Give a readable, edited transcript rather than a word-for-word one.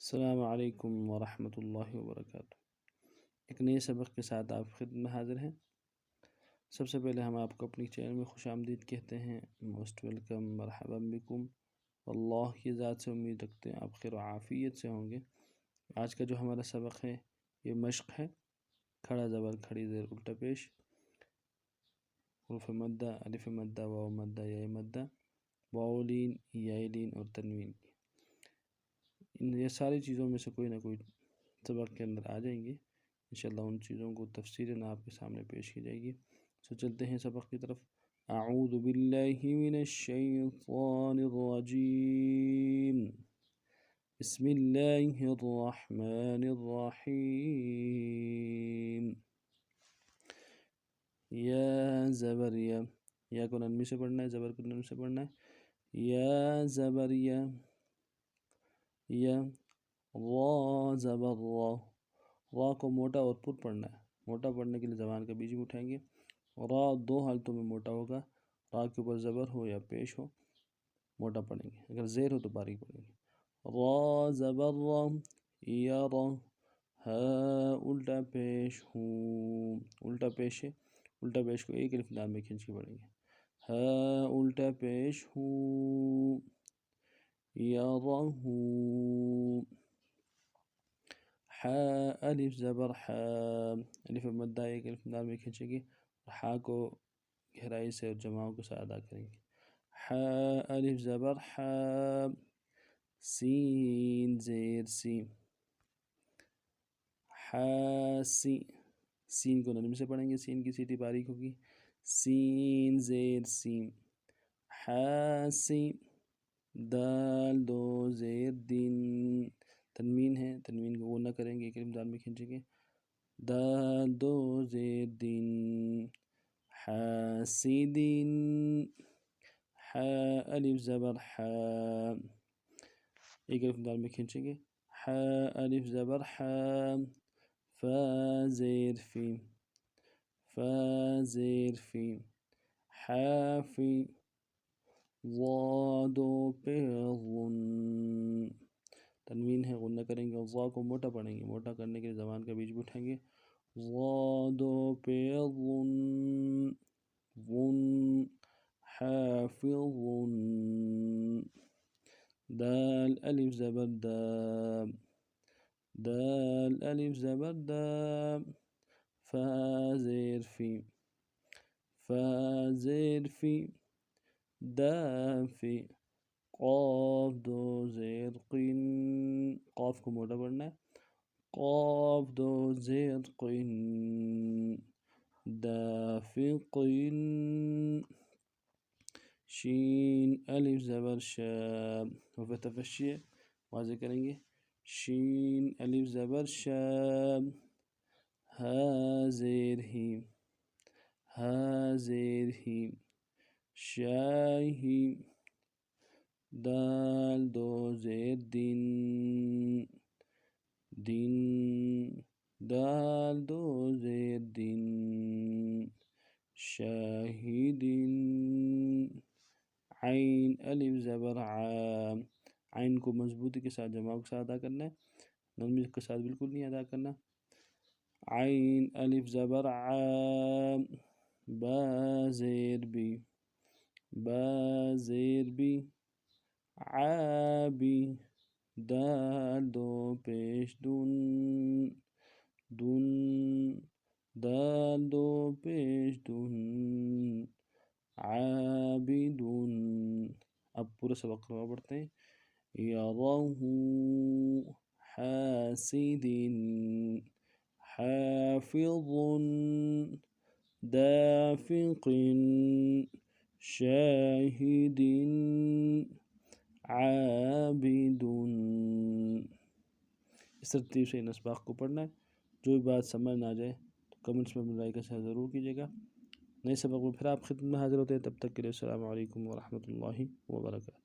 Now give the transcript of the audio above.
السلام علیکم ورحمۃ اللہ وبرکاتہ۔ ایک نئے سبق کے ساتھ آپ خدمت میں حاضر ہیں۔ سب سے پہلے ہم آپ کو اپنی چینل میں خوش آمدید کہتے ہیں، موسٹ ویلکم، مرحبا بکم۔ اللہ کی ذات سے امید رکھتے ہیں آپ خیر و عافیت سے ہوں گے۔ آج کا جو ہمارا سبق ہے یہ مشق ہے، کھڑا زبر کھڑی زیر الٹا پیش، حروف مدہ، الف مدہ، واو مدہ، یا مدہ، واو لین، یا لین اور تنوین کی۔ یہ ساری چیزوں میں سے کوئی نہ کوئی سبق کے اندر آ جائیں گے، انشاءاللہ ان چیزوں کو تفصیلاً آپ کے سامنے پیش کی جائے گی۔ سو چلتے ہیں سبق کی طرف۔ اعوذ باللہ من الشیطان الرجیم، بسم اللہ الرحمن الرحیم۔ یا زبر یا کو نرمی سے پڑھنا ہے، زبر کو نرمی سے پڑھنا ہے۔ یا زبر یا، را زبر را کو موٹا اور پر پڑھنا ہے۔ موٹا پڑھنے کے لیے زبان کا بیچ میں اٹھائیں گے۔ را دو حالتوں میں موٹا ہوگا، را کے اوپر زبر ہو یا پیش ہو موٹا پڑھیں گے، اگر زیر ہو تو باریک پڑھیں گے۔ را زبر را، یا را، ہا الٹا پیش ہوں، الٹا پیش ہے، الٹا پیش کو ایک الف لام میں کھینچ کے پڑھیں گے۔ ہا الٹا پیش ہوں، یرہو، حا الف زبر حا، الف مدہ ایک الف لام میں کھینچیں گے، حا کو گہرائی سے اور جماعوں کے ساتھ ادا کریں گے۔ حا الف زبر حا، سین زیر سی، حاسی، سین کو نرمی سے پڑھیں گے، سین کی سیٹی باریک ہوگی، سین زیر سین، حاسی، دال دو زیر دین، تنوین ہے، تنوین کو غنہ کریں گے، ایک الف دال میں کھینچیں گے، دال دو زیر دین، حاسدین، حا الف زبر حا، ایک الف دال میں کھینچیں گے، حا الف زبر حا، فا زیر فی، فا زیر فی، حافی، ضادو پیغن، تنوین ہے غنہ کریں گے، ضا کو موٹا پڑھیں گے، موٹا کرنے کے لیے زبان کا بیچ بھی اٹھائیں گے، ضادو پیغن، غن، حافظن، دال الف زبر دا، دال الف زبر دا، فا زیر فی، فا زیر فی، دافی، قاف دو زیر قین، قاف کو موٹا پڑھنا ہے، قاف دو زیر قین، دافقین، شین الف زبر شا، حروف تفشی ہے، واضح کریں گے، شین الف زبر شا، ہا زیر ہی، ہا زیر ہی، شاہی، دال دو زیر دین، دین، دال دو زیر دین، شاہدین، عین الف زبر عا، عین کو مضبوطی کے ساتھ جماع کے ساتھ ادا کرنا ہے، نرمی کے ساتھ بالکل نہیں ادا کرنا۔ عین الف زبر عا، با زیر بی، با زیر بی، عابی، دال دو پیش دون، دون، دال دو پیش دون، عابدون۔ اب پورا سبق کروا پڑھتے ہیں۔ یرہو، حاسدین، حافظ، دافق، شاہد، عابد۔ اس ترتیب سے ان اسباق کو پڑھنا ہے۔ جو بھی بات سمجھ نہ آ جائے تو کمنٹس میں اپنی رائے کا اظہار ضرور کیجیے گا۔ نئے سبق میں پھر آپ خدمت میں حاضر ہوتے ہیں، تب تک کے لیے السلام علیکم ورحمۃ اللہ وبرکاتہ۔